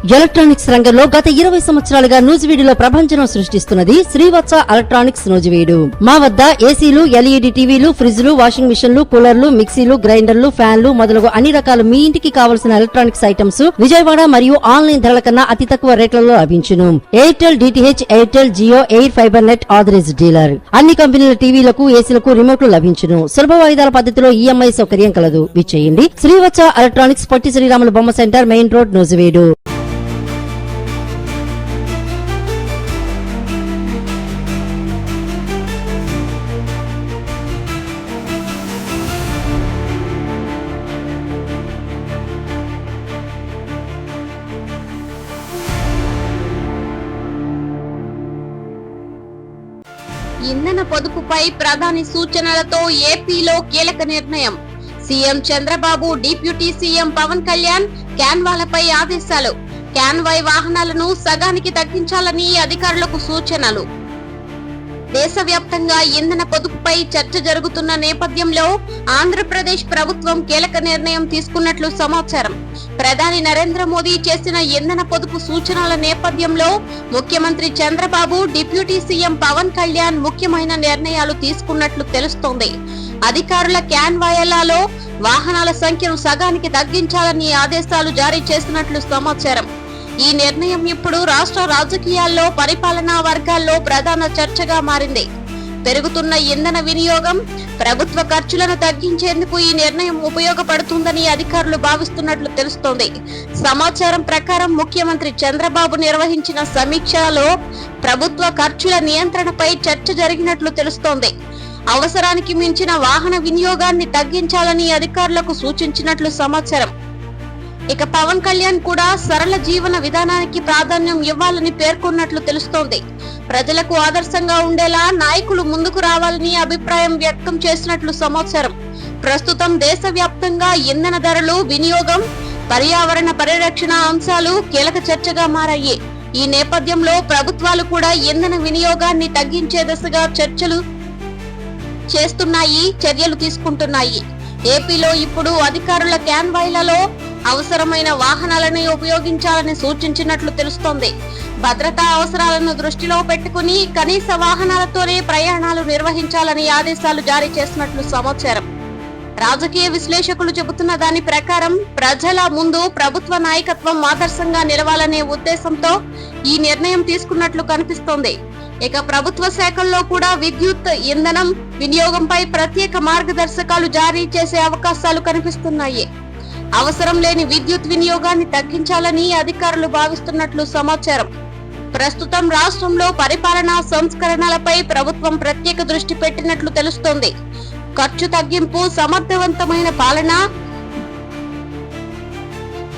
Electronics రంగంలో గత 20 సంవత్సరాలుగా నూజివీడులో ప్రభంజనం సృష్టిస్తున్నది శ్రీవత్స ఎలక్ట్రానిక్స్ నూజివీడు. మా వద్ద ఏసీలు, ఎల్ఈడి టీవీలు, ఫ్రిడ్జ్లు, వాషింగ్ మిషన్లు, కూలర్లు, మిక్సీలు, గ్రైండర్లు, ఫ్యాన్లు మొదలగు అన్ని రకాల మీ ఇంటికి కావలసిన ఎలక్ట్రానిక్స్ ఐటమ్స్ విజయవాడ మరియు ఆన్లైన్ ధరల కన్నా అతి తక్కువ రేట్లలో లభించును. Airtel, DTH, Airtel, Jio, air fibre net authorised dealer. అన్ని కంపెనీల టీవీలకు, ఏసీలకు రిమోట్లు లభించును. సులభ వాయిదాల పద్ధతిలో ఈఎంఐ సౌకర్యం కలదు. విచ్చేయండి శ్రీవత్స ఎలక్ట్రానిక్స్, పొట్టి శ్రీరాములు బొమ్మ సెంటర్, మెయిన్ రోడ్, నూజివీడు. ఇంధన పొదుపుపై ప్రధాని సూచనలతో ఏపీలో కీలక నిర్ణయం. CM Chandrababu, deputy CM Pawan Kalyan క్యాన్వాలపై ఆదేశాలు. క్యాన్వాయ్ వాహనాలను సగానికి తగ్గించాలని అధికారులకు సూచనలు. దేశవ్యాప్తంగా ఇంధన పొదుపుపై చర్చ జరుగుతున్న నేపథ్యంలో ఆంధ్రప్రదేశ్ ప్రభుత్వం కీలక నిర్ణయం తీసుకున్నట్లు సమాచారం. ప్రధాని నరేంద్ర మోదీ చేసిన ఇంధన పొదుపు సూచనల నేపథ్యంలో ముఖ్యమంత్రి చంద్రబాబు, డిప్యూటీ సీఎం పవన్ కళ్యాణ్ ముఖ్యమైన నిర్ణయాలు తీసుకున్నట్లు తెలుస్తోంది. అధికారుల క్యాన్వాయలలో వాహనాల సంఖ్యను సగానికి తగ్గించాలని ఆదేశాలు జారీ చేసినట్లు సమాచారం. ఈ నిర్ణయం ఇప్పుడు రాష్ట్ర రాజకీయాల్లో, పరిపాలనా వర్గాల్లో ప్రధాన చర్చగా మారింది. పెరుగుతున్న ఇంధన వినియోగం, ప్రభుత్వ ఖర్చులను తగ్గించేందుకు ఈ నిర్ణయం ఉపయోగపడుతుందని అధికారులు భావిస్తున్నట్లు తెలుస్తోంది. సమాచారం ప్రకారం ముఖ్యమంత్రి చంద్రబాబు నిర్వహించిన సమీక్షలో ప్రభుత్వ ఖర్చుల నియంత్రణపై చర్చ జరిగినట్లు తెలుస్తోంది. అవసరానికి మించిన వాహన వినియోగాన్ని తగ్గించాలని అధికారులకు సూచించినట్లు సమాచారం. ఇక పవన్ కళ్యాణ్ కూడా సరళ జీవన విధానానికి ప్రాధాన్యం ఇవ్వాలని పేర్కొన్నట్లు తెలుస్తోంది. ప్రజలకు ఆదర్శంగా ఉండేలా నాయకులు ముందుకు రావాలని అభిప్రాయం వ్యక్తం చేసినట్లు సమాచారం. ప్రస్తుతం దేశవ్యాప్తంగా ఇంధన ధరలు, వినియోగం, పర్యావరణ పరిరక్షణ అంశాలు కీలక చర్చగా మారాయి. ఈ నేపథ్యంలో ప్రభుత్వాలు కూడా ఇంధన వినియోగాన్ని తగ్గించే దిశగా చర్యలు తీసుకుంటున్నాయి. ఏపీలో ఇప్పుడు అధికారుల క్యాన్వాయ్లలో అవసరమైన వాహనాలను ఉపయోగించాలని సూచించినట్లు తెలుస్తోంది. భద్రతా అవసరాలను దృష్టిలో పెట్టుకుని కనీస వాహనాలతోనే ప్రయాణాలు నిర్వహించాలని ఆదేశాలు జారీ చేసినట్లు సమాచారం. రాజకీయ విశ్లేషకులు చెబుతున్న దాని ప్రకారం ప్రజల ముందు ప్రభుత్వ నాయకత్వం ఆదర్శంగా నిలవాలనే ఉద్దేశంతో ఈ నిర్ణయం తీసుకున్నట్లు కనిపిస్తోంది. ఇక ప్రభుత్వ శాఖల్లో కూడా విద్యుత్, ఇంధనం వినియోగంపై ప్రత్యేక మార్గదర్శకాలు జారీ చేసే అవకాశాలు కనిపిస్తున్నాయి. అవసరం లేని విద్యుత్ వినియోగాన్ని తగ్గించాలని అధికారులు భావిస్తున్నట్లు సమాచారం. ప్రస్తుతం రాష్ట్రంలో పరిపాలనా సంస్కరణలపై ప్రభుత్వం ప్రత్యేక దృష్టి పెట్టినట్లు తెలుస్తోంది. ఖర్చు తగ్గింపు, సమర్థవంతమైన పాలన,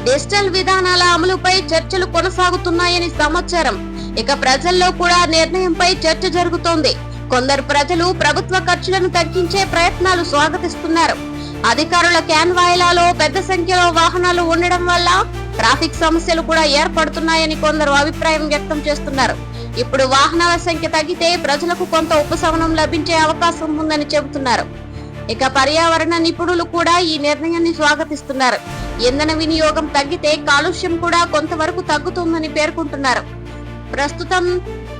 డిజిటల్ విధానాల అమలుపై చర్చలు కొనసాగుతున్నాయని సమాచారం. ఇక ప్రజల్లో కూడా నిర్ణయంపై చర్చ జరుగుతోంది. కొందరు ప్రజలు ప్రభుత్వ ఖర్చులను తగ్గించే ప్రయత్నాలు స్వాగతిస్తున్నారు. అధికారుల క్యాన్వాయ్లలో పెద్ద సంఖ్యలో వాహనాలు ఉండడం వల్ల ట్రాఫిక్ సమస్యలు కూడా ఏర్పడుతున్నాయని కొందరు అభిప్రాయం వ్యక్తం చేస్తున్నారు. ఇప్పుడు వాహనాల సంఖ్య తగ్గితే ప్రజలకు కొంత ఉపశమనం లభించే అవకాశం ఉందని చెబుతున్నారు. ఇక పర్యావరణ నిపుణులు కూడా ఈ నిర్ణయాన్ని స్వాగతిస్తున్నారు. ఇంధన వినియోగం తగ్గితే కాలుష్యం కూడా కొంతవరకు తగ్గుతుందని పేర్కొంటున్నారు. ప్రస్తుతం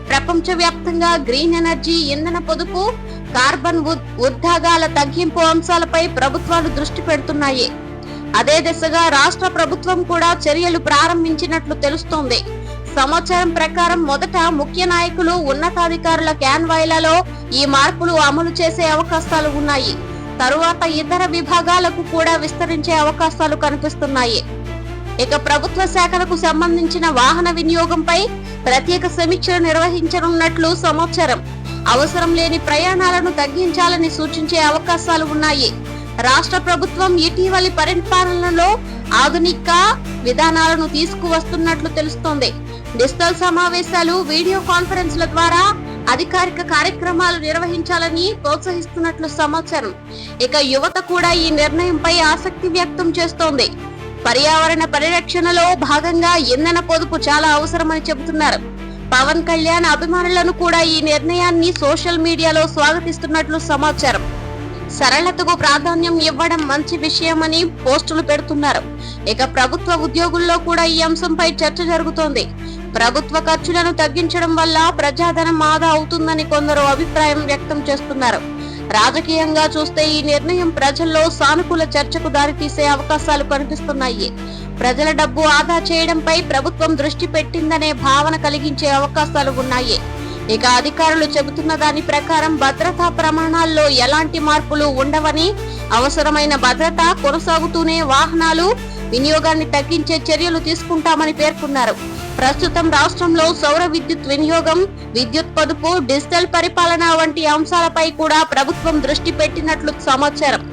ప్రపంచవ్యాప్తంగా గ్రీన్ ఎనర్జీ, ఇంధన పొదుపు, కార్బన్ ఉద్గారాల తగ్గింపు అంశాలపై ప్రభుత్వాలు దృష్టి పెడుతున్నాయి. అదే దిశగా రాష్ట్ర ప్రభుత్వం కూడా చర్యలు ప్రారంభించినట్లు తెలుస్తోంది. సమాచారం ప్రకారం మొదట ముఖ్య నాయకులు, ఉన్నతాధికారుల క్యాన్వాయ్లలో ఈ మార్పులు అమలు చేసే అవకాశాలు ఉన్నాయి. తరువాత ఇతర విభాగాలకు కూడా విస్తరించే అవకాశాలు కనిపిస్తున్నాయి. ఇక ప్రభుత్వ శాఖలకు సంబంధించిన వాహన వినియోగంపై ప్రత్యేక సమీక్షలు నిర్వహించనున్నట్లు సమాచారం. అవసరం లేని ప్రయాణాలను తగ్గించాలని సూచించే అవకాశాలు ఉన్నాయి. రాష్ట్ర ప్రభుత్వం ఇటీవలి పరిపాలనలో ఆధునిక విధానాలను తీసుకువస్తున్నట్లు తెలుస్తోంది. డిజిటల్ సమావేశాలు, వీడియో కాన్ఫరెన్స్ల ద్వారా అధికారిక కార్యక్రమాలు నిర్వహించాలని ప్రోత్సహిస్తున్నట్లు సమాచారం. ఇక యువత కూడా ఈ నిర్ణయంపై ఆసక్తి వ్యక్తం చేస్తోంది. పర్యావరణ పరిరక్షణలో భాగంగా ఇంధన పొదుపు చాలా అవసరమని చెబుతున్నారు. పవన్ కళ్యాణ్ అభిమానులను కూడా ఈ నిర్ణయాన్ని సోషల్ మీడియాలో స్వాగతిస్తున్నట్లు సమాచారం. సరళతకు ప్రాధాన్యం ఇవ్వడం మంచి విషయమని పోస్టులు పెడుతున్నారు. ఇక ప్రభుత్వ ఉద్యోగుల్లో కూడా ఈ అంశంపై చర్చ జరుగుతోంది. ప్రభుత్వ ఖర్చులను తగ్గించడం వల్ల ప్రజాధనం ఆదా అవుతుందని కొందరు అభిప్రాయం వ్యక్తం చేస్తున్నారు. రాజకీయంగా చూస్తే ఈ నిర్ణయం ప్రజల్లో సానుకూల చర్చకు దారితీసే అవకాశాలు కనిపిస్తున్నాయి. ప్రజల డబ్బు ఆదా చేయడంపై ప్రభుత్వం దృష్టి పెట్టిందనే భావన కలిగించే అవకాశాలు ఉన్నాయి. ఇక అధికారులు చెబుతున్న దాని ప్రకారం భద్రతా ప్రమాణాల్లో ఎలాంటి మార్పులు ఉండవని, అవసరమైన భద్రత కొనసాగుతూనే వాహనాలు వినియోగాన్ని తగ్గించే చర్యలు తీసుకుంటామని పేర్కొన్నారు. ప్రస్తుతం రాష్ట్రంలో సౌర విద్యుత్ వినియోగం, విద్యుత్ పొదుపు, డిజిటల్ పరిపాలన వంటి అంశాలపై కూడా ప్రభుత్వం దృష్టి పెట్టినట్లు సమాచారం.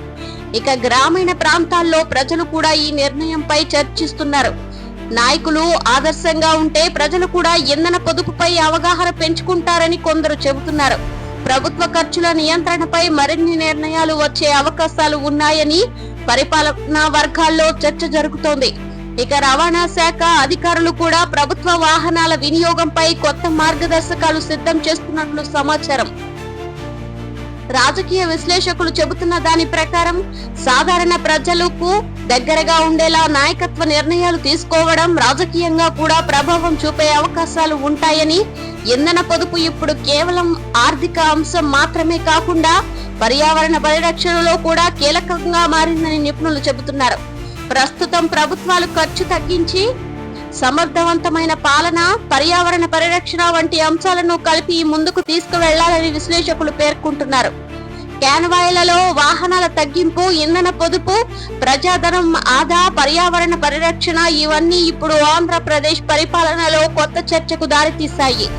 ఇక గ్రామీణ ప్రాంతాల్లో ప్రజలు కూడా ఈ నిర్ణయంపై చర్చిస్తున్నారు. నాయకులు ఆదర్శంగా ఉంటే ప్రజలు కూడా ఇంధన పొదుపుపై అవగాహన పెంచుకుంటారని కొందరు చెబుతున్నారు. ప్రభుత్వ ఖర్చుల నియంత్రణపై మరిన్ని నిర్ణయాలు వచ్చే అవకాశాలు ఉన్నాయని పరిపాలనా వర్గాల్లో చర్చ జరుగుతోంది. ఇక రవాణా శాఖ అధికారులు కూడా ప్రభుత్వ వాహనాల వినియోగంపై కొత్త మార్గదర్శకాలు సిద్ధం చేస్తున్నట్లు సమాచారం. రాజకీయ విశ్లేషకులు చెబుతున్న దాని ప్రకారం సాధారణ ప్రజలకు దగ్గరగా ఉండేలా నాయకత్వ నిర్ణయాలు తీసుకోవడం రాజకీయంగా కూడా ప్రభావం చూపే అవకాశాలు ఉంటాయని, ఇంధన పొదుపు ఇప్పుడు కేవలం ఆర్థిక అంశం మాత్రమే కాకుండా పర్యావరణ పరిరక్షణలో కూడా కీలకంగా మారిందని నిపుణులు చెబుతున్నారు. ప్రస్తుతం ప్రభుత్వాలు ఖర్చు తగ్గించి సమర్థవంతమైన పాలన, పర్యావరణ పరిరక్షణ వంటి అంశాలను కలిపి ముందుకు తీసుకువెళ్లాలని విశ్లేషకులు పేర్కొంటున్నారు. క్యాన్వాయ్లలో వాహనాల తగ్గింపు, ఇంధన పొదుపు, ప్రజాధనం ఆదా, పర్యావరణ పరిరక్షణ ఇవన్నీ ఇప్పుడు ఆంధ్రప్రదేశ్ పరిపాలనలో కొత్త చర్చకు దారితీశాయి.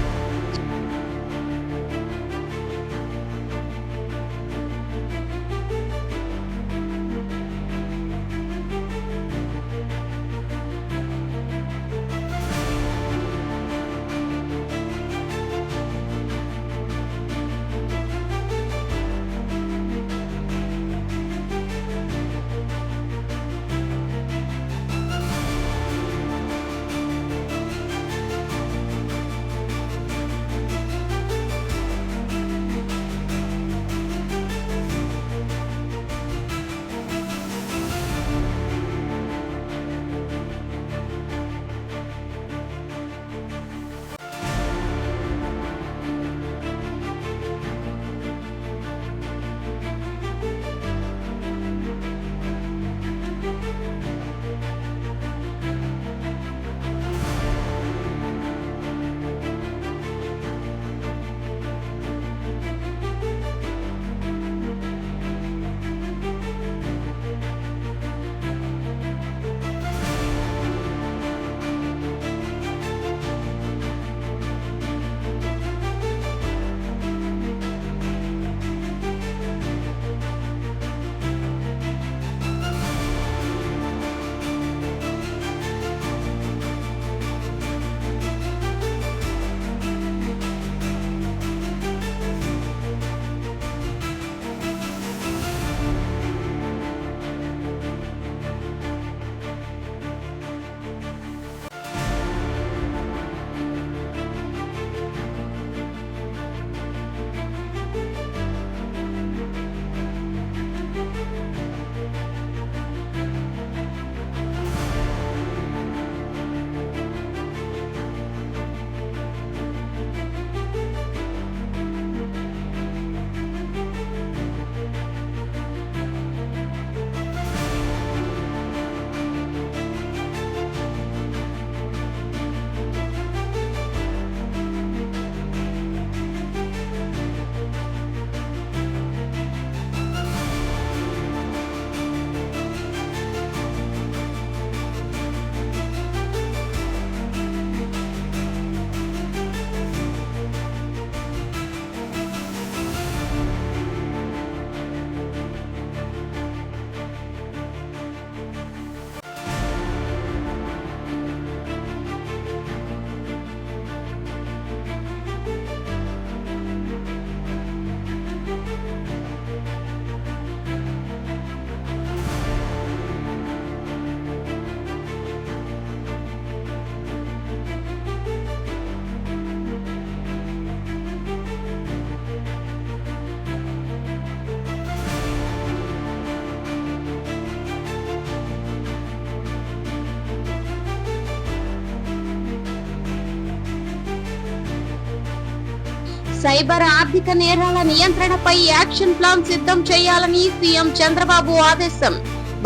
సైబర్ ఆర్థిక నేరాల నియంత్రణపై యాక్షన్ ప్లాన్ సిద్ధం చేయాలని సీఎం చంద్రబాబు ఆదేశం.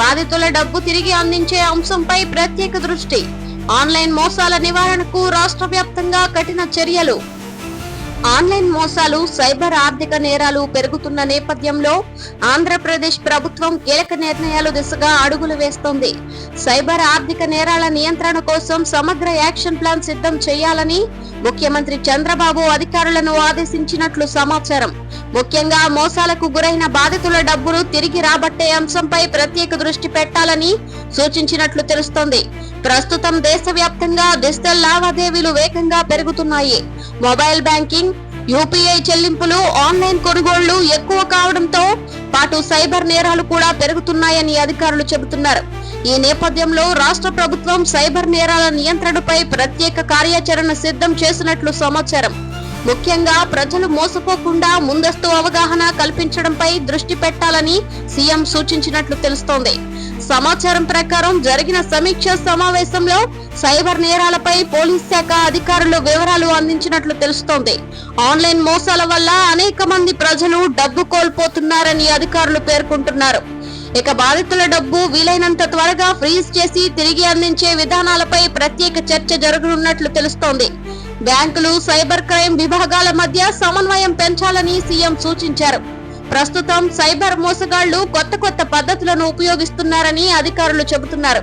బాధితుల డబ్బు తిరిగి అందించే అంశంపై ప్రత్యేక దృష్టి. ఆన్లైన్ మోసాల నివారణకు రాష్ట్ర వ్యాప్తంగా కఠిన చర్యలు. ఆన్లైన్ మోసాలు, సైబర్ ఆర్థిక నేరాలు పెరుగుతున్న నేపథ్యంలో ఆంధ్రప్రదేశ్ ప్రభుత్వం కీలక నిర్ణయాలు దిశగా అడుగులు వేస్తోంది. సైబర్ ఆర్థిక నేరాల నియంత్రణ కోసం సమగ్ర యాక్షన్ ప్లాన్ సిద్ధం చేయాలని ముఖ్యమంత్రి చంద్రబాబు అధికారులను ఆదేశించినట్లు సమాచారం. ముఖ్యంగా మోసాలకు గురైన బాధితుల డబ్బులు తిరిగి రాబట్టే అంశంపై ప్రత్యేక దృష్టి పెట్టాలని సూచించినట్లు తెలుస్తోంది. ప్రస్తుతం దేశవ్యాప్తంగా డిజిటల్ లావాదేవీలు వేగంగా పెరుగుతున్నాయి. మొబైల్ బ్యాంకింగ్, యూపీఐ చెల్లింపులు, ఆన్లైన్ కొనుగోళ్లు ఎక్కువ కావడంతో పాటు సైబర్ నేరాలు కూడా పెరుగుతున్నాయని అధికారులు చెబుతున్నారు. ఈ నేపథ్యంలో రాష్ట్ర ప్రభుత్వం సైబర్ నేరాల నియంత్రణపై ప్రత్యేక కార్యాచరణ సిద్ధం చేసినట్లు సమాచారం. ముఖ్యంగా ప్రజలు మోసపోకుండా ముందస్తు అవగాహన కల్పించడంపై దృష్టి పెట్టాలని సీఎం సూచించినట్లు తెలుస్తోంది. సమాచారం ప్రకారం జరిగిన సమీక్ష సమావేశంలో సైబర్ నేరాలపై పోలీస్ శాఖ అధికారులు వివరాలు అందించినట్లు తెలుస్తోంది. ఆన్లైన్ మోసాల వల్ల అనేక మంది ప్రజలు డబ్బు కోల్పోతున్నారని అధికారులు పేర్కొంటున్నారు. ఇక బాధితుల డబ్బు వీలైనంత త్వరగా ఫ్రీజ్ చేసి తిరిగి అందించే విధానాలపై ప్రత్యేక చర్చ జరగనున్నట్లు తెలుస్తోంది. బ్యాంకులు, సైబర్ క్రైమ్ విభాగాల మధ్య సమన్వయం పెంచాలని సీఎం సూచించారు. ప్రస్తుతం సైబర్ మోసగాళ్లు కొత్త పద్ధతులను ఉపయోగిస్తున్నారని అధికారులు చెబుతున్నారు.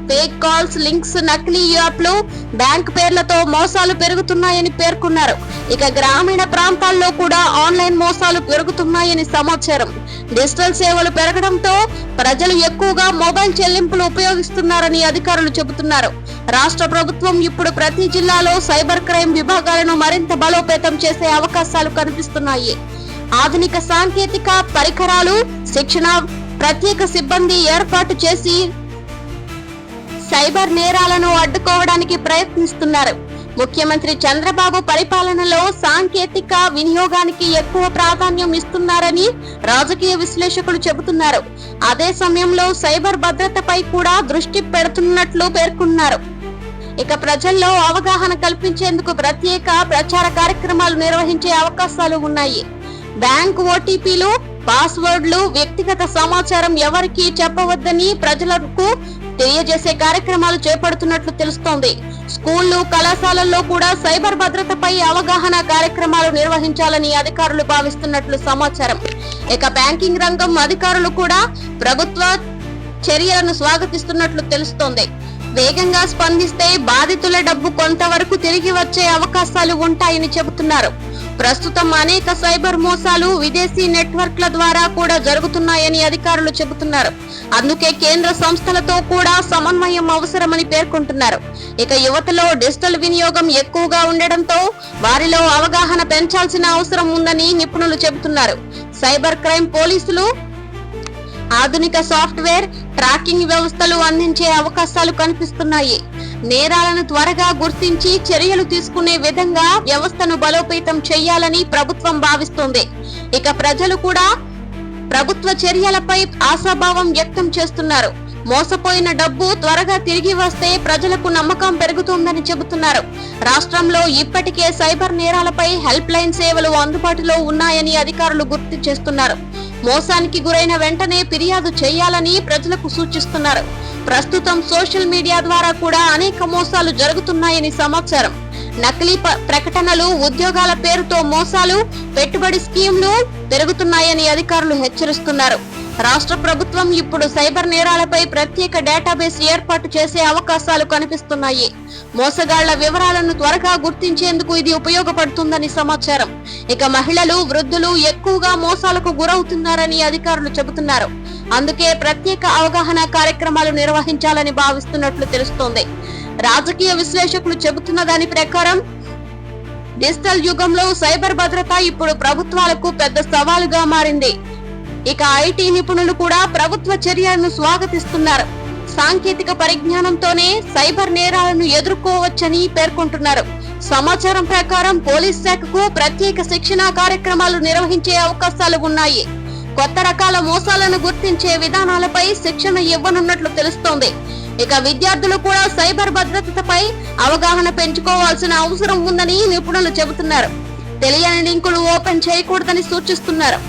ఫేక్ కాల్స్, లింక్స్, నకిలీ యాప్లు, బ్యాంక్ పేర్లతో మోసాలు పెరుగుతున్నాయని పేర్కొన్నారు. ఇక గ్రామీణ ప్రాంతాల్లో కూడా ఆన్లైన్ మోసాలు పెరుగుతున్నాయని సమాచారం. డిజిటల్ సేవలు పెరగడంతో ప్రజలు ఎక్కువగా మొబైల్ చెల్లింపులు ఉపయోగిస్తున్నారని అధికారులు చెబుతున్నారు. రాష్ట్ర ప్రభుత్వం ఇప్పుడు ప్రతి జిల్లాలో సైబర్ క్రైమ్ విభాగాలను మరింత బలోపేతం చేసే అవకాశాలు కనిపిస్తున్నాయి. ఆధునిక సాంకేతిక పరికరాలు, శిక్షణ, ప్రత్యేక సిబ్బంది ఏర్పాటు చేసి సైబర్ నేరాలను అడ్డుకోవడానికి ప్రయత్నిస్తున్నారు. ముఖ్యమంత్రి చంద్రబాబు పరిపాలనలో సాంకేతిక వినియోగానికి ఎక్కువ ప్రాధాన్యం ఇస్తున్నారని రాజకీయ విశ్లేషకులు చెబుతున్నారు. అదే సమయంలో సైబర్ భద్రతపై కూడా దృష్టి పెడుతున్నట్లు పేర్కొన్నారు. ఇక ప్రజల్లో అవగాహన కల్పించేందుకు ప్రత్యేక ప్రచార కార్యక్రమాలు నిర్వహించే అవకాశాలు ఉన్నాయి. బ్యాంక్ ఓటీపీలు, పాస్వర్డ్లు, వ్యక్తిగత సమాచారం ఎవరికీ చెప్పవద్దని ప్రజలకు తెలియజేసే కార్యక్రమాలు చేపడుతున్నట్లు తెలుస్తోంది. స్కూళ్లు, కళాశాలల్లో కూడా సైబర్ భద్రతపై అవగాహన కార్యక్రమాలు నిర్వహించాలని అధికారులు భావిస్తున్నట్లు సమాచారం. ఇక బ్యాంకింగ్ రంగం అధికారులు కూడా ప్రభుత్వ చర్యలను స్వాగతిస్తున్నట్లు తెలుస్తోంది. వేగంగా స్పందిస్తే బాధితుల డబ్బు కొంతవరకు తిరిగి వచ్చే అవకాశాలు ఉంటాయని చెబుతున్నారు. ప్రస్తుతం అనేక సైబర్ మోసాలు విదేశీ నెట్వర్క్ల ద్వారా కూడా జరుగుతున్నాయని అధికారులు చెబుతున్నారు. అందుకే కేంద్ర సంస్థలతో కూడా సమన్వయం అవసరమని పేర్కొంటున్నారు. ఇక యువతలో డిజిటల్ వినియోగం ఎక్కువగా ఉండడంతో వారిలో అవగాహన పెంచాల్సిన అవసరం ఉందని నిపుణులు చెబుతున్నారు. సైబర్ క్రైమ్ పోలీసులు ఆధునిక సాఫ్ట్వేర్, ట్రాకింగ్ వ్యవస్థలు అందించే అవకాశాలు కనిపిస్తున్నాయి. నేరాలను త్వరగా గుర్తించి చర్యలు తీసుకునే విధంగా వ్యవస్థను బలోపేతం చేయాలని ప్రభుత్వం భావిస్తోంది. ఇక ప్రజలు కూడా ప్రభుత్వ చర్యలపై ఆశాభావం వ్యక్తం చేస్తున్నారు. మోసపోయిన డబ్బు త్వరగా తిరిగి వస్తే ప్రజలకు నమ్మకం పెరుగుతుందని చెబుతున్నారు. రాష్ట్రంలో ఇప్పటికే సైబర్ నేరాలపై హెల్ప్ లైన్ సేవలు అందుబాటులో ఉన్నాయని అధికారులు గుర్తు చేస్తున్నారు. మోసానికి గురైన వెంటనే ఫిర్యాదు చేయాలని ప్రజలకు సూచిస్తున్నారు. ప్రస్తుతం సోషల్ మీడియా ద్వారా కూడా అనేక మోసాలు జరుగుతున్నాయని సమాచారం. నకిలీ ప్రకటనలు, ఉద్యోగాల పేరుతో మోసాలు, పెట్టుబడి స్కీమ్లు పెరుగుతున్నాయని అధికారులు హెచ్చరిస్తున్నారు. రాష్ట్ర ప్రభుత్వం ఇప్పుడు సైబర్ నేరాలపై ప్రత్యేక డేటాబేస్ ఏర్పాటు చేసే అవకాశాలు కనిపిస్తున్నాయి. మోసగాళ్ల వివరాలను త్వరగా గుర్తించేందుకు ఇది ఉపయోగపడుతుందని సమాచారం. ఇక మహిళలు, వృద్ధులు ఎక్కువగా మోసాలకు గురవుతున్నారని అధికారులు చెబుతున్నారు. అందుకే ప్రత్యేక అవగాహన కార్యక్రమాలు నిర్వహించాలని భావిస్తున్నట్లు తెలుస్తోంది. రాజకీయ విశ్లేషకులు చెబుతున్న దాని ప్రకారం డిజిటల్ యుగంలో సైబర్ భద్రత ఇప్పుడు ప్రభుత్వాలకు పెద్ద సవాలుగా మారింది. ఇక ఐటీ నిపుణులు కూడా ప్రభుత్వ చర్యలను స్వాగతిస్తున్నారు. సాంకేతిక పరిజ్ఞానంతోనే సైబర్ నేరాలను ఎదుర్కోవచ్చని పేర్కొంటున్నారు. సమాచారం ప్రకారం పోలీస్ శాఖకు ప్రత్యేక శిక్షణ కార్యక్రమాలు నిర్వహించే అవకాశాలు ఉన్నాయి. కొత్త రకాల మోసాలను గుర్తించే విధానాలపై శిక్షణ ఇవ్వనున్నట్లు తెలుస్తోంది. ఇక విద్యార్థులు కూడా సైబర్ భద్రతపై అవగాహన పెంచుకోవాల్సిన అవసరం ఉందని నిపుణులు చెబుతున్నారు. తెలియని లింకులు ఓపెన్ చేయకూడదని సూచిస్తున్నారు.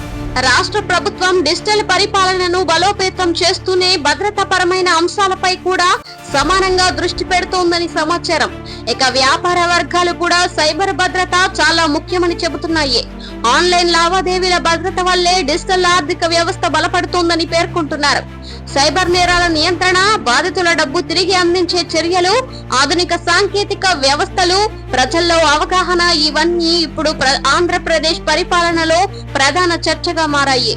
రాష్ట్ర ప్రభుత్వం డిజిటల్ పరిపాలనను బలోపేతం చేస్తూనే భద్రతాపరమైన అంశాలపై కూడా సమానంగా దృష్టి పెడుతోందని సమాచారం. ఇక వ్యాపార వర్గాలు కూడా సైబర్ భద్రత చాలా ముఖ్యమని చెబుతున్నాయి. ఆన్లైన్ లావాదేవీల భద్రత వల్లే డిజిటల్ ఆర్థిక వ్యవస్థ బలపడుతోందని పేర్కొంటున్నారు. సైబర్ నేరాల నియంత్రణ, బాధితుల డబ్బు తిరిగి అందించే చర్యలు, ఆధునిక సాంకేతిక వ్యవస్థలు, ప్రజల్లో అవగాహన ఇవన్నీ ఇప్పుడు ఆంధ్రప్రదేశ్ పరిపాలనలో ప్రధాన చర్చగా మారాయి.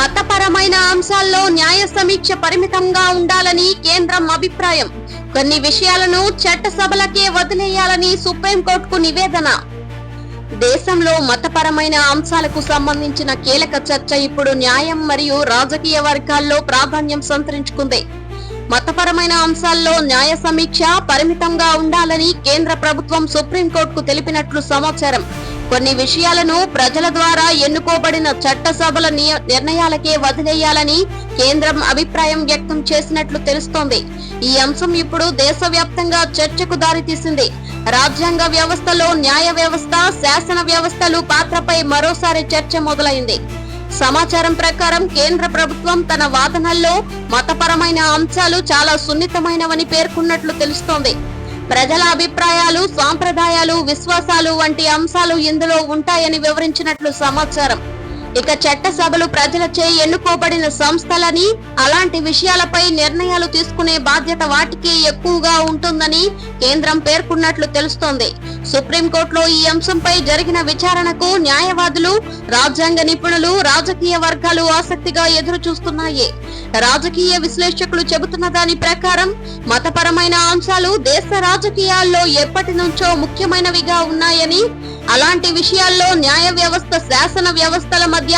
మతపరమైన అంశాల్లో న్యాయ సమీక్ష పరిమితంగా ఉండాలని కేంద్రం అభిప్రాయం. కొన్ని విషయాలను చట్టసభలకే వదిలేయాలని సుప్రీంకోర్టుకు నివేదన. దేశంలో మతపరమైన అంశాలకు సంబంధించిన కీలక చర్చ ఇప్పుడు న్యాయం మరియు రాజకీయ వర్గాల్లో ప్రాధాన్యం సంతరించుకుంది. మతపరమైన అంశాల్లో న్యాయ సమీక్ష పరిమితంగా ఉండాలని కేంద్ర ప్రభుత్వం సుప్రీంకోర్టుకు తెలిపినట్లు సమాచారం. కొన్ని విషయాలను ప్రజల ద్వారా ఎన్నుకోబడిన చట్టసభల నిర్ణయాలకే వదిలేయాలని కేంద్రం అభిప్రాయం వ్యక్తం చేసినట్లు తెలుస్తోంది. ఈ అంశం ఇప్పుడు దేశవ్యాప్తంగా చర్చకు దారితీసింది. రాజ్యాంగ వ్యవస్థలో న్యాయ వ్యవస్థ, శాసన వ్యవస్థలు పాత్రపై మరోసారి చర్చ మొదలైంది. సమాచారం ప్రకారం కేంద్ర ప్రభుత్వం తన వాదనల్లో మతపరమైన అంశాలు చాలా సున్నితమైనవని పేర్కొన్నట్లు తెలుస్తోంది. ప్రజల అభిప్రాయాలు, సాంప్రదాయాలు, విశ్వాసాలు వంటి అంశాలు ఇందులో ఉంటాయని వివరించినట్లు సమాచారం. ఇక చట్టసభలు ప్రజలచే ఎన్నుకోబడిన సంస్థలని, అలాంటి విషయాలపై నిర్ణయాలు తీసుకునే బాధ్యత వాటికి ఎక్కువగా ఉంటుందని కేంద్రం పేర్కొన్నట్లు తెలుస్తోంది. సుప్రీంకోర్టులో ఈ అంశంపై జరిగిన విచారణకు న్యాయవాదులు, రాజ్యాంగ నిపుణులు, రాజకీయ వర్గాలు ఆసక్తిగా ఎదురు చూస్తున్నాయి. రాజకీయ విశ్లేషకులు చెబుతున్న దాని ప్రకారం మతపరమైన అంశాలు దేశ రాజకీయాల్లో ఎప్పటి నుంచో ముఖ్యమైనవిగా ఉన్నాయని, అలాంటి విషయాల్లో న్యాయ వ్యవస్థ, శాసన వ్యవస్థల మధ్య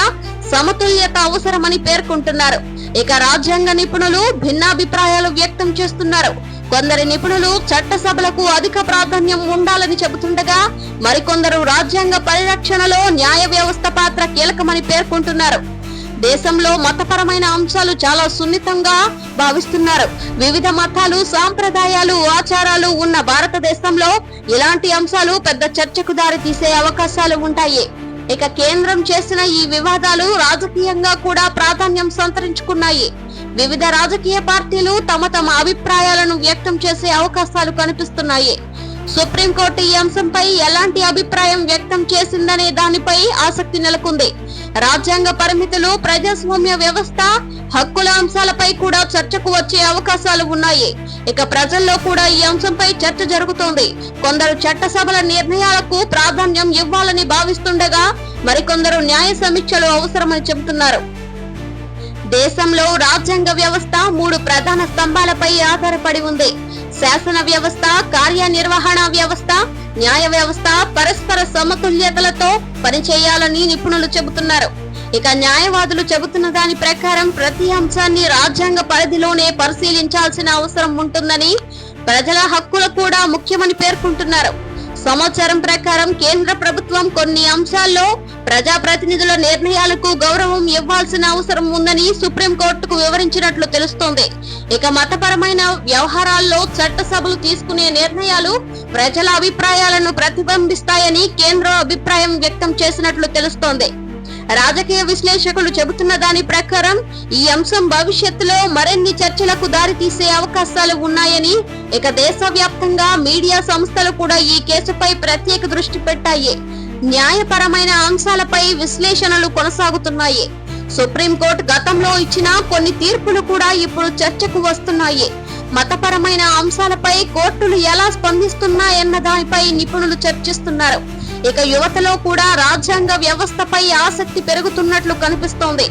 సమతుల్యత అవసరమని పేర్కొంటున్నారు. ఇక రాజ్యాంగ నిపుణులు భిన్నాభిప్రాయాలు వ్యక్తం చేస్తున్నారు. కొందరి నిపుణులు చట్టసభలకు అధిక ప్రాధాన్యం ఉండాలని చెబుతుండగా, మరికొందరు రాజ్యాంగ పరిరక్షణలో న్యాయ వ్యవస్థ పాత్ర కీలకమని పేర్కొంటున్నారు. దేశంలో మతపరమైన అంశాలు చాలా సున్నితంగా భావిస్తున్నారు. వివిధ మతాలు, సాంప్రదాయాలు, ఆచారాలు ఉన్న భారతదేశంలో ఇలాంటి అంశాలు పెద్ద చర్చకు దారి తీసే అవకాశాలు ఉంటాయి. ఇక కేంద్రం చేసిన ఈ వివాదాలు రాజకీయంగా కూడా ప్రాధాన్యం సంతరించుకున్నాయి. వివిధ రాజకీయ పార్టీలు తమ అభిప్రాయాలను వ్యక్తం చేసే అవకాశాలు కనిపిస్తున్నాయి. సుప్రీంకోర్టు ఈ అంశంపై ఎలాంటి అభిప్రాయం వ్యక్తం చేసిందనే దానిపై ఆసక్తి నెలకొంది. రాజ్యాంగ పరిమితులు, ప్రజాస్వామ్య వ్యవస్థ, హక్కుల అంశాలపై కూడా చర్చకు వచ్చే అవకాశాలు ఉన్నాయి. ఇక ప్రజల్లో కూడా ఈ అంశంపై చర్చ జరుగుతోంది. కొందరు చట్టసభల నిర్ణయాలకు ప్రాధాన్యం ఇవ్వాలని భావిస్తుండగా, మరికొందరు న్యాయ సమీక్షలు అవసరమని చెబుతున్నారు. దేశంలో రాజ్యాంగ వ్యవస్థ 3 ప్రధాన స్తంభాలపై ఆధారపడి ఉంది. శాసన వ్యవస్థ, కార్యనిర్వహణ వ్యవస్థ, న్యాయ వ్యవస్థ పరస్పర సమతుల్యతలతో పనిచేయాలని నిపుణులు చెబుతున్నారు. ఇక న్యాయవాదులు చెబుతున్న దాని ప్రకారం ప్రతి అంశాన్ని రాజ్యాంగ పరిధిలోనే పరిశీలించాల్సిన అవసరం ఉంటుందని, ప్రజల హక్కులు కూడా ముఖ్యమని పేర్కొంటున్నారు. సమాచారం ప్రకారం కేంద్ర ప్రభుత్వం కొన్ని అంశాల్లో ప్రజాప్రతినిధుల నిర్ణయాలకు గౌరవం ఇవ్వాల్సిన అవసరం ఉందని సుప్రీంకోర్టుకు వివరించినట్లు తెలుస్తోంది. ఇక మతపరమైన వ్యవహారాల్లో చట్టసభలు తీసుకునే నిర్ణయాలు ప్రజల అభిప్రాయాలను ప్రతిబింబిస్తాయని కేంద్రం అభిప్రాయం వ్యక్తం చేసినట్లు తెలుస్తోంది. రాజకీయ విశ్లేషకులు చెబుతున్న దాని ప్రకారం ఈ అంశం భవిష్యత్తులో మరిన్ని చర్చలకు దారి తీసే అవకాశాలు ఉన్నాయని, ఇక దేశవ్యాప్తంగా మీడియా సంస్థలు కూడా ఈ కేసుపై ప్రత్యేక దృష్టి పెట్టాయి. న్యాయపరమైన అంశాలపై విశ్లేషణలు కొనసాగుతున్నాయి. సుప్రీంకోర్టు గతంలో ఇచ్చిన కొన్ని తీర్పులు కూడా ఇప్పుడు చర్చకు వస్తున్నాయి. మతపరమైన అంశాలపై కోర్టులు ఎలా స్పందిస్తున్నాయన్న దానిపై నిపుణులు చర్చిస్తున్నారు. ఇక యువతలో కూడా రాజ్యాంగ వ్యవస్థపై ఆసక్తి పెరుగుతున్నట్లు కనిపిస్తోంది.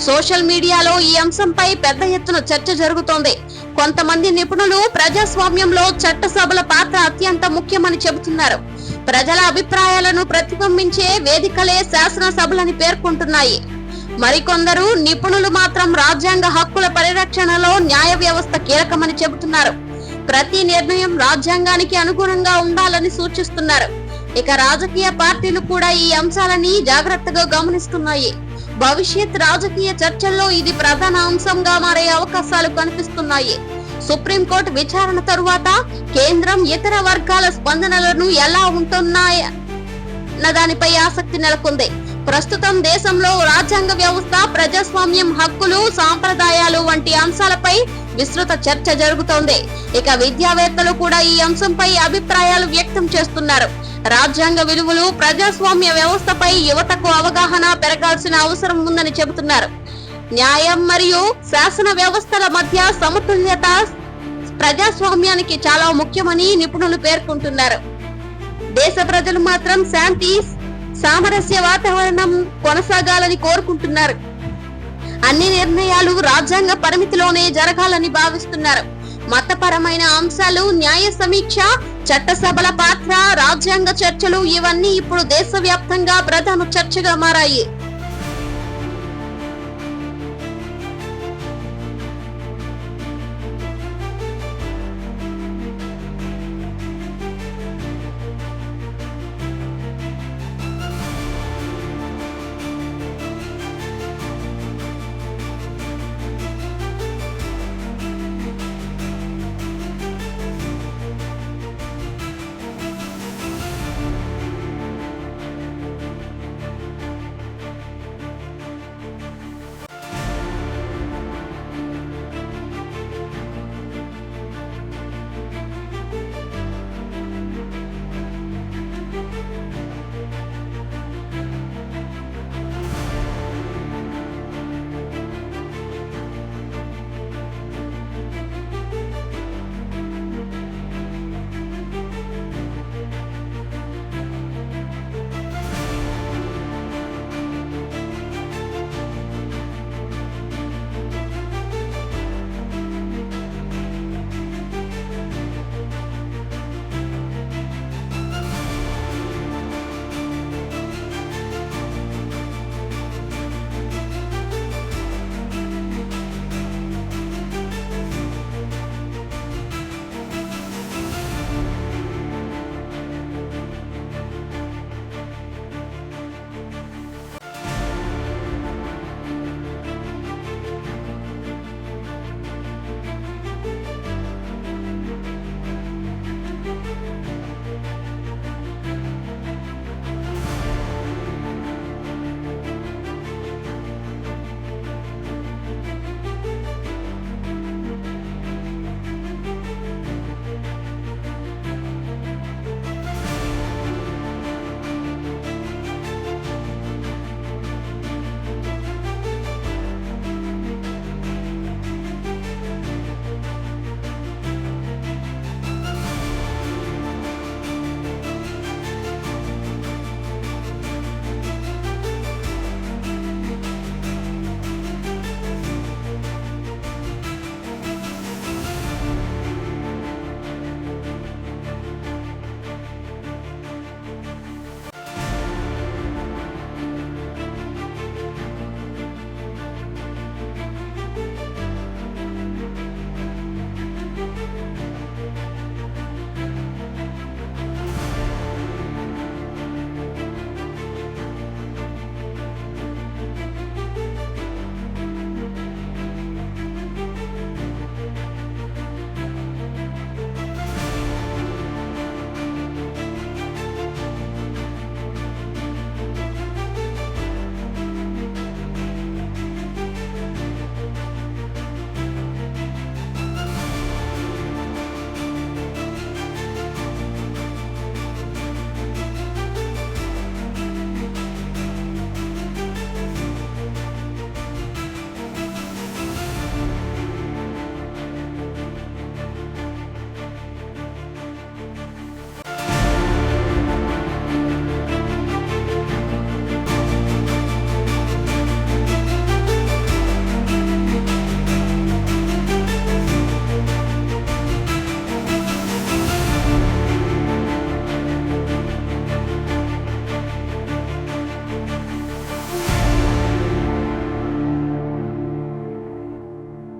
సోషల్ మీడియాలో ఈ అంశంపై పెద్ద ఎత్తున చర్చ జరుగుతోంది. కొంతమంది నిపుణులు ప్రజాస్వామ్యంలో చట్టసభల పాత్ర అత్యంత ముఖ్యమని చెబుతున్నారు. ప్రజల అభిప్రాయాలను ప్రతిబింబించే వేదికలే శాసనసభలని పేర్కొంటున్నాయి. మరికొందరు నిపుణులు మాత్రం రాజ్యాంగ హక్కుల పరిరక్షణలో న్యాయ వ్యవస్థ కీలకమని చెబుతున్నారు. ప్రతి నిర్ణయం రాజ్యాంగానికి అనుగుణంగా ఉండాలని సూచిస్తున్నారు. ఇక రాజకీయ పార్టీలు కూడా ఈ అంశాలని జాగ్రత్తగా గమనిస్తున్నాయి. భవిష్యత్ రాజకీయ చర్చల్లో ఇది ప్రధాన అంశంగా మారే అవకాశాలు కనిపిస్తున్నాయి. సుప్రీంకోర్టు విచారణ తరువాత కేంద్రం ఇతర వర్గాల స్పందనలను ఎలా ఉంటున్నాయన్న దానిపై ఆసక్తి నెలకొంది. ప్రస్తుతం దేశంలో రాజ్యాంగ వ్యవస్థ, ప్రజాస్వామ్యం, హక్కులు, సాంప్రదాయాలు వంటి అంశాలపై విస్తృత చర్చ జరుగుతోంది. ఇక విద్యావేత్తలు కూడా ఈ అంశంపై అభిప్రాయాలు వ్యక్తం చేస్తున్నారు. రాజ్యాంగ విలువలు, ప్రజాస్వామ్య వ్యవస్థపై యువతకు అవగాహన పెరగాల్సిన అవసరం ఉందని చెబుతున్నారు. న్యాయం మరియు శాసన వ్యవస్థల మధ్య సమతుల్యత ప్రజాస్వామ్యానికి చాలా ముఖ్యమని నిపుణులు పేర్కొంటున్నారు. దేశ ప్రజలు మాత్రం శాంతి, సామరస్య వాతావరణం కొనసాగాలని కోరుకుంటున్నారు. అన్ని నిర్ణయాలు రాజ్యాంగ పరిమితిలోనే జరగాలని భావిస్తున్నారు. మతపరమైన అంశాలు, న్యాయ సమీక్ష, చట్టసభల పాత్ర, రాజ్యాంగ చర్చలు ఇవన్నీ ఇప్పుడు దేశవ్యాప్తంగా ప్రధాన చర్చగా మారాయి.